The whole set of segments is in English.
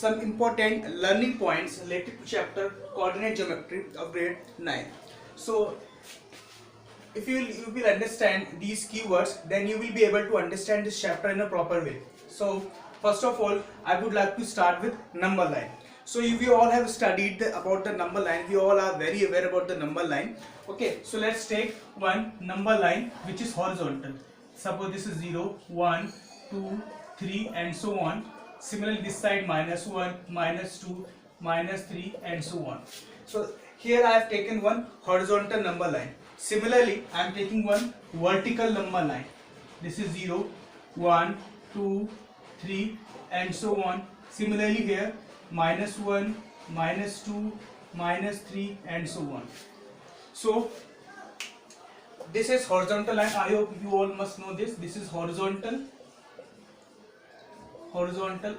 some important learning points related to chapter coordinate geometry of grade 9. So if you will understand these keywords, then you will be able to understand this chapter in a proper way. So first of all, I would like to start with number line. So we all have studied about the number line. We all are very aware about the number line. Okay, so let's take one number line which is horizontal. Suppose this is 0, 1, 2, 3 and so on. Similarly this side -1, -2, -3 and so on. So here I have taken one horizontal number line. Similarly I am taking one vertical number line. This is 0, 1, 2, 3 and so on. Similarly here -1, -2, -3 and so on. So this is horizontal line. I hope you all must know this. This is horizontal,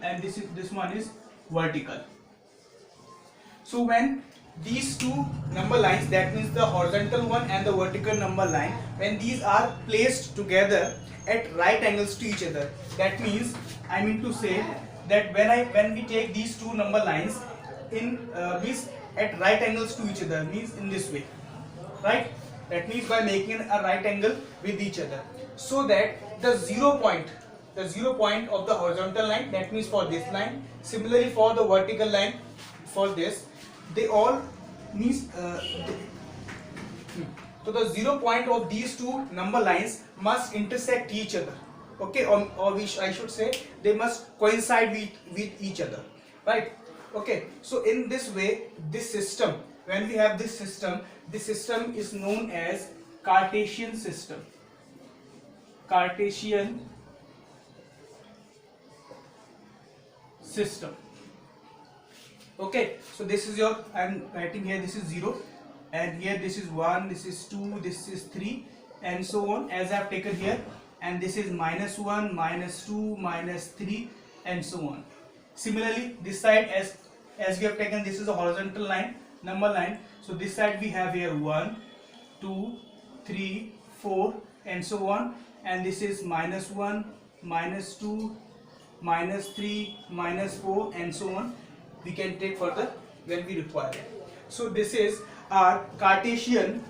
and this one is vertical. So when these two number lines, that means the horizontal one and the vertical number line, when these are placed together at right angles to each other, that means I mean to say that when we take these two number lines in means at right angles to each other, means in this way, right? That means by making a right angle with each other, so that the zero point of the horizontal line, that means for this line, similarly for the vertical line, for this, they all means so the 0 point of these two number lines must intersect each other. Okay, or I should say they must coincide with each other, right? Okay, so in this way, this system, when we have this system is known as Cartesian system. Cartesian system. Okay, so this is your, I am writing here, this is 0 and here this is 1, this is 2, this is 3 and so on, as I have taken here, and this is -1, -2, -3 and so on. Similarly this side, as we have taken, this is a horizontal line, number line, so this side we have here 1, 2, 3, 4 and so on, and this is -1, -2, -3, -4 and so on. We can take further when we require it. So this is our Cartesian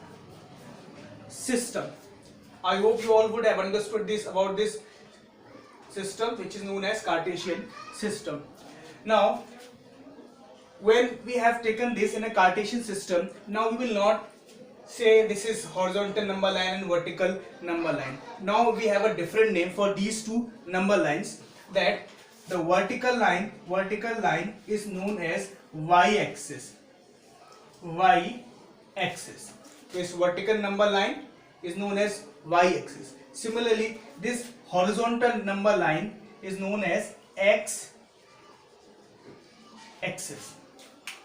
system. I hope you all would have understood this about this system, which is known as Cartesian system. Now when we have taken this in a Cartesian system, now we will not say this is horizontal number line and vertical number line. Now we have a different name for these two number lines, that the vertical line is known as y-axis. Y-axis. This vertical number line is known as y-axis. Similarly, this horizontal number line is known as x-axis.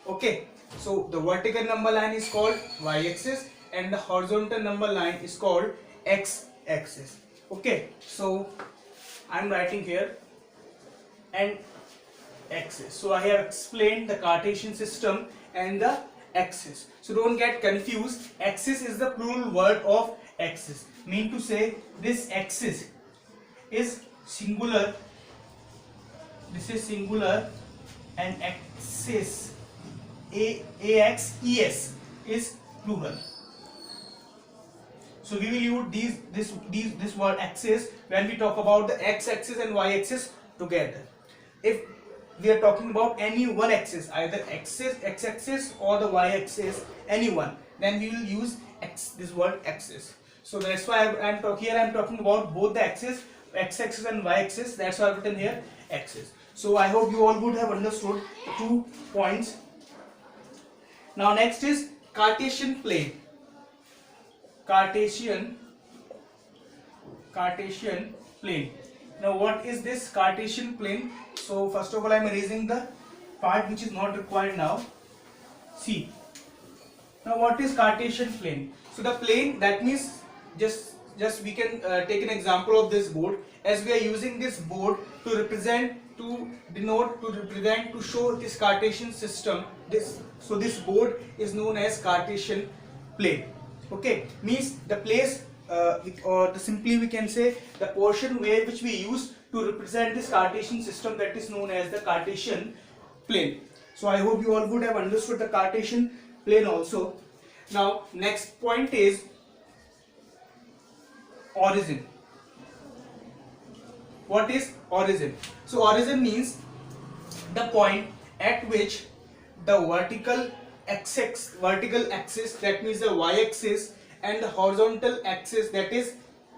Okay, so the vertical number line is called y-axis and the horizontal number line is called x-axis. Okay, so I am writing here and axis. So I have explained the Cartesian system and the axis. So don't get confused. Axis is the plural word of axis. Mean to say this axis is singular. This is singular, and axis axes is plural. So we will use this word axis when we talk about the x-axis and y-axis together. If we are talking about any one axis, either x-axis or the y-axis, any one, then we will use this word axis. So that's why I am talking about both the axis, x-axis and y-axis. That's why I have written here axis. So I hope you all would have understood the 2 points. Now next is Cartesian plane. Cartesian plane. Now what is this Cartesian plane? So first of all I am erasing the part which is not required now. See. Now what is Cartesian plane? So the plane, that means just we can take an example of this board, as we are using this board to represent, to denote, to represent, to show this Cartesian system. So this board is known as Cartesian plane. Okay, means the place simply we can say the portion where which we use to represent this Cartesian system, that is known as the Cartesian plane. So I hope you all would have understood the Cartesian plane also. Now next point is origin. What is origin? So origin means the point at which the vertical axis, that means the y-axis, and the horizontal axis, that is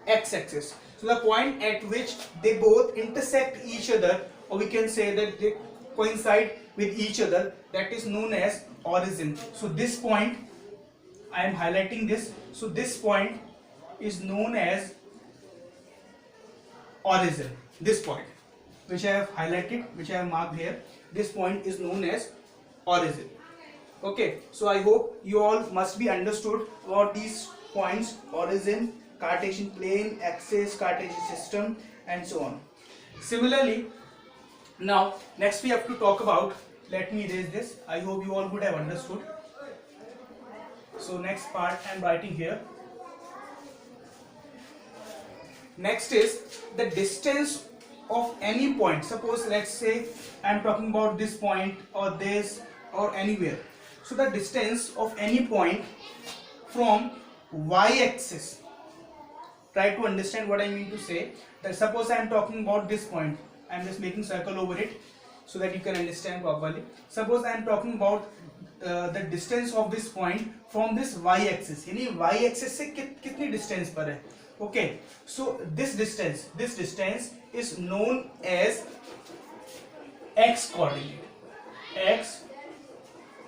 x-axis. So the point at which they both intersect each other, or we can say that they coincide with each other, that is known as origin. So this point, I am highlighting this. So this point is known as origin. This point which I have highlighted, which I have marked here, this point is known as origin. Okay, so I hope you all must be understood about these points: origin, Cartesian plane, axis, Cartesian system, and so on. Similarly, now next we have to talk about, let me erase this, I hope you all would have understood. So next part I am writing here. Next is the distance of any point. Suppose let's say I am talking about this point or this or anywhere. So the distance of any point from y-axis. Try to understand what I mean to say. That suppose I am talking about this point. I am just making circle over it so that you can understand properly. Suppose I am talking about the distance of this point from this y-axis. यानी y-axis से कितनी distance पर है? Okay. So this distance is known as x coordinate. X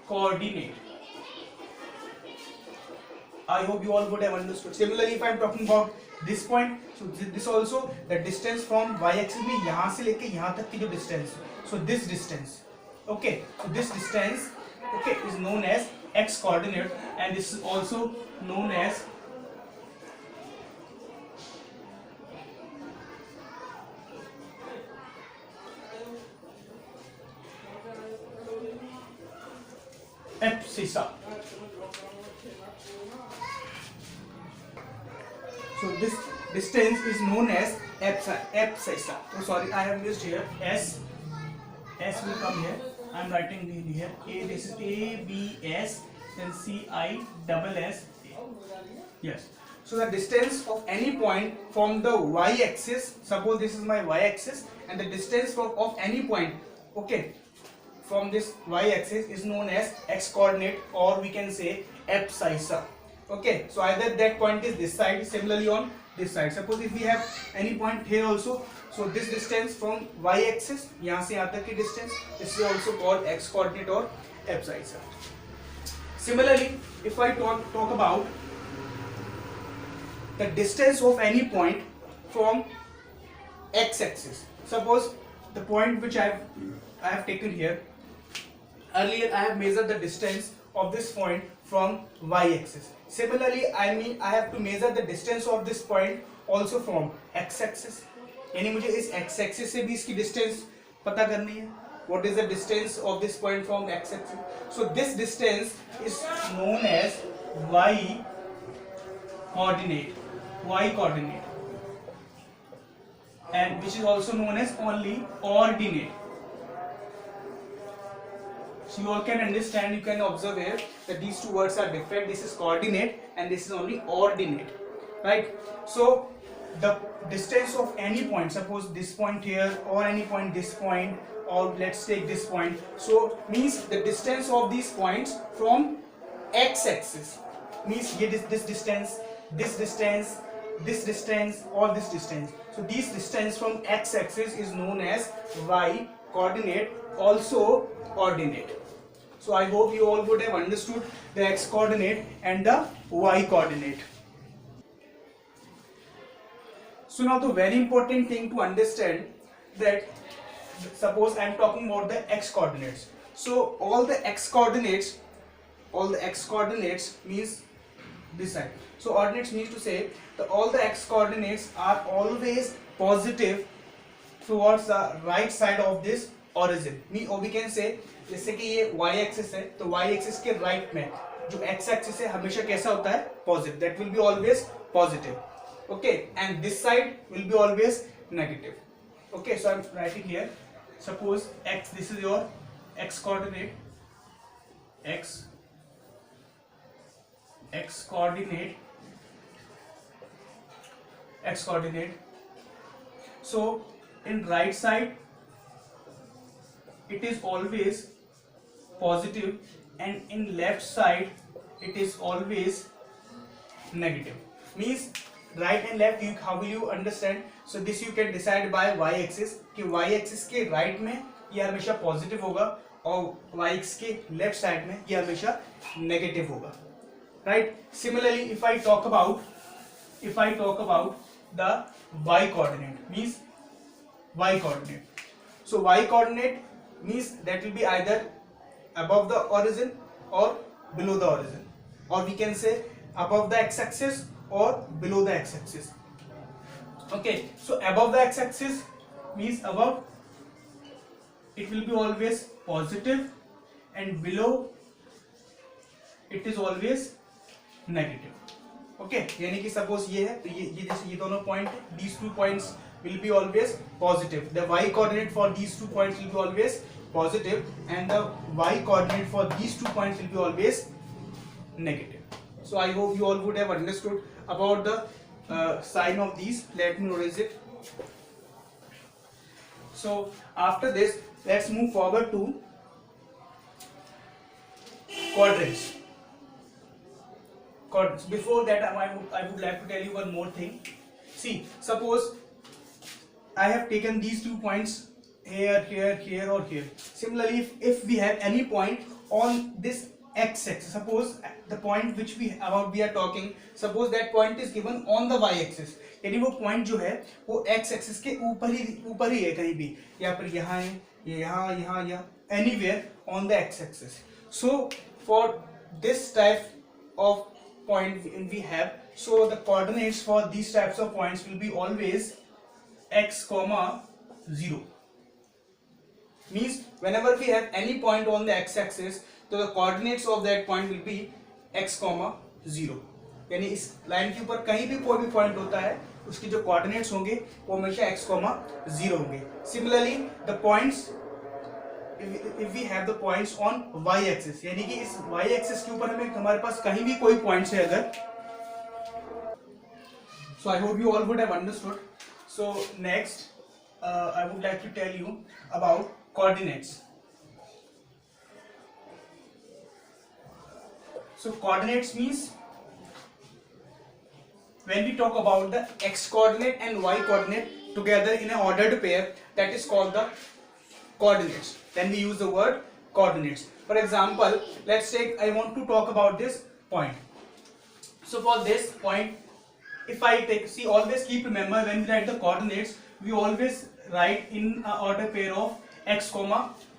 coordinate. I hope you all would have understood. Similarly, if I am talking about this point, so this also, the distance from y-axis में यहाँ से लेके यहाँ तक की जो distance, so this distance, okay, so this distance, okay, is known as x coordinate, and this is also known as abscissa. So this distance is known as abscissa. Oh sorry, I have used here S will come here. I am writing here A. This is A B S, then C I double S A. Yes. So the distance of any point from the y-axis. Suppose this is my y-axis, and the distance of any point, okay, from this y-axis is known as x coordinate, or we can say abscissa. Okay, so either that point is this side, similarly on this side. Suppose if we have any point here also, so this distance from y-axis, यहाँ से यहाँ तक की distance, this is also called x coordinate or abscissa. Similarly, if I talk about the distance of any point from x-axis. Suppose the point which I have taken here. Earlier I have measured the distance of this point from y-axis. Similarly, I have to measure the distance of this point also from x-axis. यानी मुझे इस x-axis से भी इसकी distance पता करनी है. What is the distance of this point from x-axis? So this distance is known as y coordinate, and which is also known as only ordinate. So you all can understand, you can observe here that these two words are different. This is coordinate and this is only ordinate, right? So the distance of any point, suppose this point here or any point, this point, or let's take this point, so means the distance of these points from x-axis means this distance, this distance, this distance, or this distance. So this distance from x-axis is known as y coordinate, also ordinate. So I hope you all would have understood the x coordinate and the y coordinate. So now the very important thing to understand, that suppose I am talking about the x coordinates. So all the x coordinates means this side. So ordinates means to say that all the x coordinates are always positive towards the right side of this origin. Or we can say, जैसे कि ये y axis है, तो y axis के right में जो x axis है हमेशा कैसा होता है? Positive. That will be always positive. Okay, and this side will be always negative. Okay, so I'm writing here. Suppose x, this is your x coordinate, x coordinate, x coordinate. So in right side it is always positive, and in left side it is always negative. Means right and left, you how will you understand? So this you can decide by y axis कि y axis के right में ये हमेशा positive होगा और y axis के left side में ये हमेशा negative होगा, right? Similarly, if I talk about the y coordinate, means y coordinate. So y coordinate means that will be either above the origin or below the origin, or we can say above the x-axis or below the x-axis. Okay, so above the x-axis means above it will be always positive, and below it is always negative. Okay, यानी कि suppose ये है तो ये जैसे ये दोनों point है, these two points will be always positive. The y coordinate for these two points will be always positive, and the y coordinate for these two points will be always negative. So I hope you all would have understood about the sign of these. Let me erase it. So after this, let's move forward to quadrants. Before that, I would like to tell you one more thing. See, suppose I have taken these 2 points here, here, here, or here. Similarly, if we have any point on this x-axis, suppose the point which we are talking, suppose that point is given on the y-axis, यानी वो point जो है वो x-axis के ऊपर ही है कहीं भी, या पर यहाँ है, यहाँ, anywhere on the x-axis. So for this type of point we have, so the coordinates for these types of points will be always x, 0. Means whenever we have any point on the x-axis, so the coordinates of that point will be x, 0. यानी इस line के ऊपर कहीं भी कोई भी point होता है उसके जो कोऑर्डिनेट्स होंगे वो हमेशा x, 0 होंगे. Similarly, the points if we have the points on y axis, यानी कि इस y axis के ऊपर हमारे पास कहीं भी कोई पॉइंट्स है अगर, so I hope you all would have understood. So next I would like to tell you about coordinates. So coordinates means when we talk about the x coordinate and y coordinate together in an ordered pair, that is called the coordinates. Then we use the word coordinates. For example, let's take, I want to talk about this point. So for this point, if I take, see, always keep remember when we write the coordinates, we always write in an order pair of x,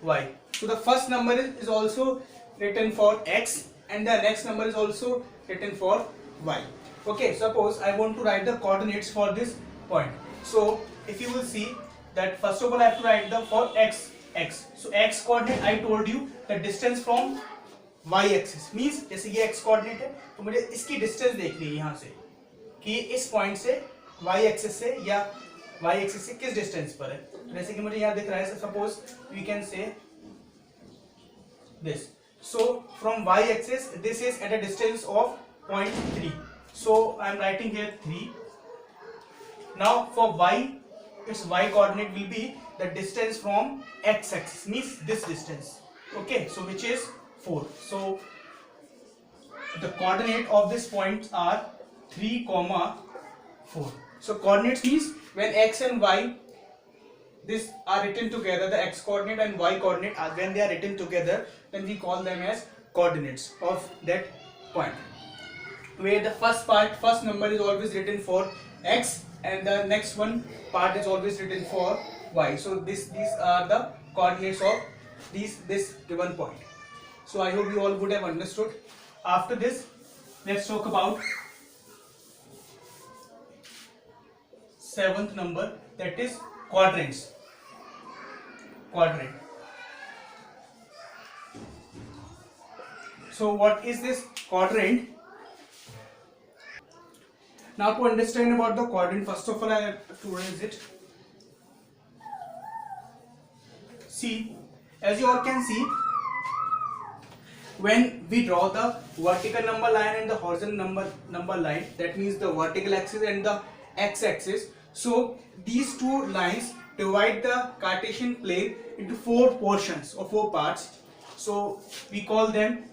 y. So the first number is also written for x, and the next number is also written for y. Okay, suppose I want to write the coordinates for this point. So if you will see that first of all I have to write the for x. So x coordinate I told you the distance from y axis, means जैसे ये x coordinate है तो मुझे इसकी distance देखनी है यहाँ से कि इस point से y axis से या y axis से किस distance पर है. जैसे कि मुझे यहाँ दिख रहा है, suppose we can say this. So from y axis this is at a distance of 0.3. So I am writing here 3. Now for y, its y coordinate will be the distance from x axis, means this distance. Okay, so which is 4. So the coordinate of this point are 3, 4. So coordinates means when x and y this are written together, the x coordinate and y coordinate are, when they are written together, then we call them as coordinates of that point, where the first number is always written for x and the next one part is always written for y. So these are the coordinates of this given point. So I hope you all would have understood. After this, let's talk about 7th number, that is quadrants. Quadrant. So what is this quadrant? Now to understand about the quadrant, first of all I have to raise it. See, as you all can see, when we draw the vertical number line and the horizontal number line, that means the vertical axis and the x-axis, so these two lines divide the Cartesian plane into four portions or four parts. So we call them,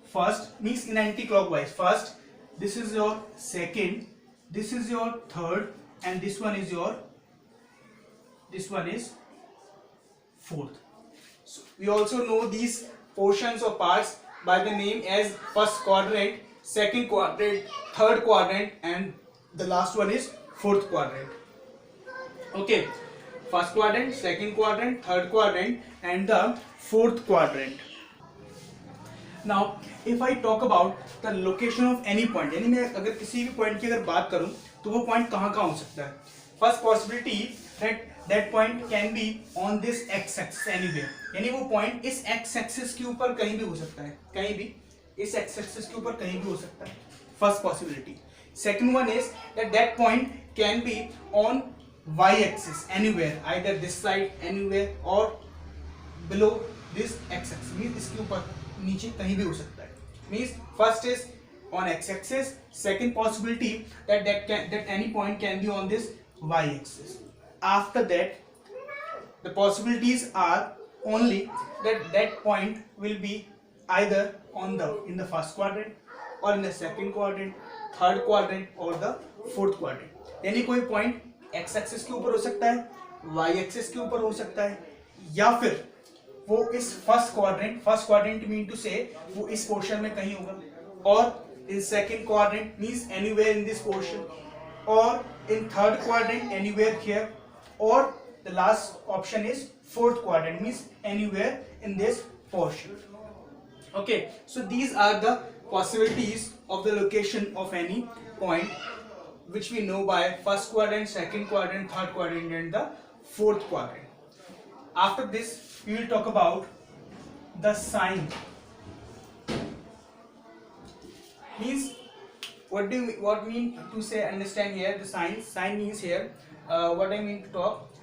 first means in anti-clockwise, first, this is your second, this is your third, and this one is fourth. So we also know these portions or parts by the name as first quadrant, second quadrant, third quadrant, and the last one is fourth quadrant. Okay, first quadrant, second quadrant, third quadrant, and the fourth quadrant. Now if I talk about the location of any point, यानी मैं अगर किसी भी point की अगर बात करूं तो वो पॉइंट कहाँ कहाँ हो सकता है. First possibility that point can be on this x axis anywhere, यानी वो पॉइंट इस x axis के ऊपर कहीं भी हो सकता है, कहीं भी इस x axis के ऊपर कहीं भी हो सकता है. First possibility. Second one is that point can be on y axis anywhere, either this side anywhere or below this x axis, means इसके ऊपर नीचे कहीं भी हो सकता है. Means first is on x axis, second possibility that any point can be on this y axis. After that, the possibilities are only that point will be either in the first quadrant or in the second quadrant, third quadrant or the fourth quadrant. यानी कोई point x axis के ऊपर हो सकता है, y axis के ऊपर हो सकता है, या फिर वो इस फर्स्ट क्वाड्रेंट मीन टू से वो इस पोर्शन में कहीं होगा, और in second quadrant means anywhere in this portion, और in third quadrant anywhere here, और the last option is fourth quadrant means anywhere in this portion. Okay, so these are the possibilities of the location of any point which we know by first quadrant, second quadrant, third quadrant and the fourth quadrant. After this we will talk about the sign. Means what mean to say, understand here the sign means here what I mean to talk,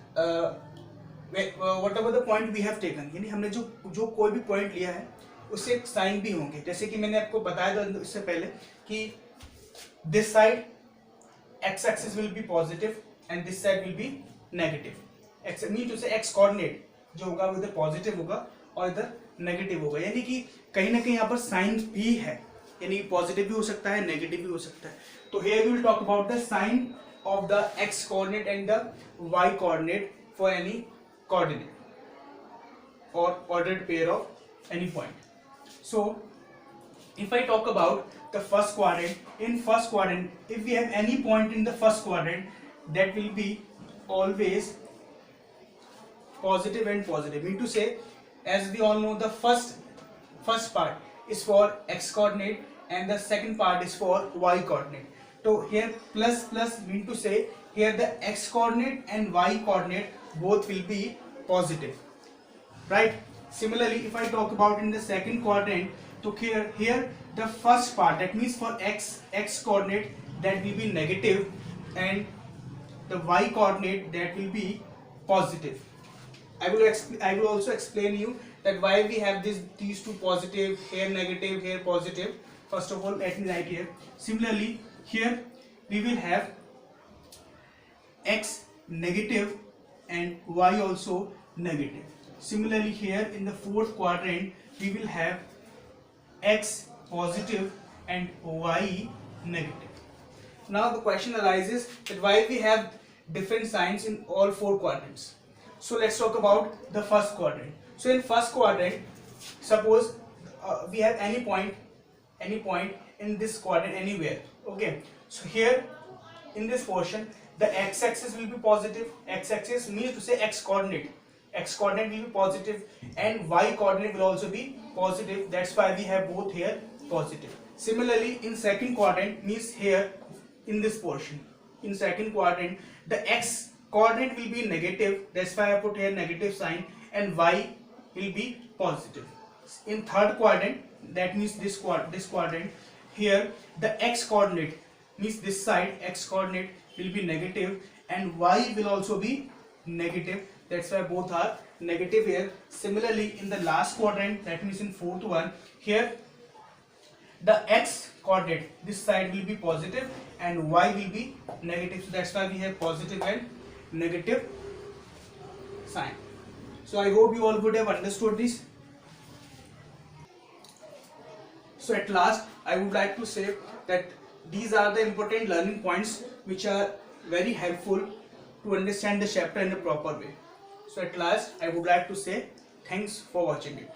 whatever the point we have taken, यानी हमने जो कोई भी point लिया है उससे एक sign भी होंगे. जैसे कि मैंने आपको बताया था इससे पहले कि this side x axis will be positive and this side will be negative. x mean to से x कोऑर्डिनेट जो होगा वो इधर पॉजिटिव होगा और इधर नेगेटिव होगा, यानी कि कहीं ना कहीं यहाँ पर साइन भी है, यानी पॉजिटिव भी हो सकता है, नेगेटिव भी हो सकता है. तो here we will talk about the sign of the x coordinate and the y coordinate for any coordinate और ordered pair of any point. So if I talk about the first quadrant, in first quadrant if we have any point in the first quadrant, that will be always positive and positive. Mean to say, as we all know, the first part is for x coordinate and the second part is for y coordinate. So here plus plus mean to say here the x coordinate and y coordinate both will be positive, right? Similarly, if I talk about in the second quadrant, so here the first part, that means for x coordinate, that will be negative, and the y coordinate, that will be positive. I will also explain you that why we have these two positive, here negative, here positive. First of all, let me write here. Similarly, here we will have x negative and y also negative. Similarly, here in the fourth quadrant we will have x positive and y negative. Now the question arises that why we have different signs in all four quadrants. So let's talk about the first quadrant. So in first quadrant, suppose we have any point in this quadrant anywhere. Okay, so here in this portion the x-axis will be positive. X-axis means to say x coordinate will be positive and y coordinate will also be positive. That's why we have both here positive. Similarly, in second quadrant means here in this portion, in second quadrant the x coordinate will be negative. That's why I put here negative sign, and y will be positive. In third quadrant, that means this quadrant, here the x coordinate means this side x coordinate will be negative and y will also be negative. That's why both are negative here. Similarly, in the last quadrant, that means in fourth one, here the x coordinate, this side will be positive and y will be negative. So that's why we have positive and negative sign. So I hope you all would have understood this. So at last, I would like to say that these are the important learning points which are very helpful to understand the chapter in a proper way. So at last, I would like to say thanks for watching it.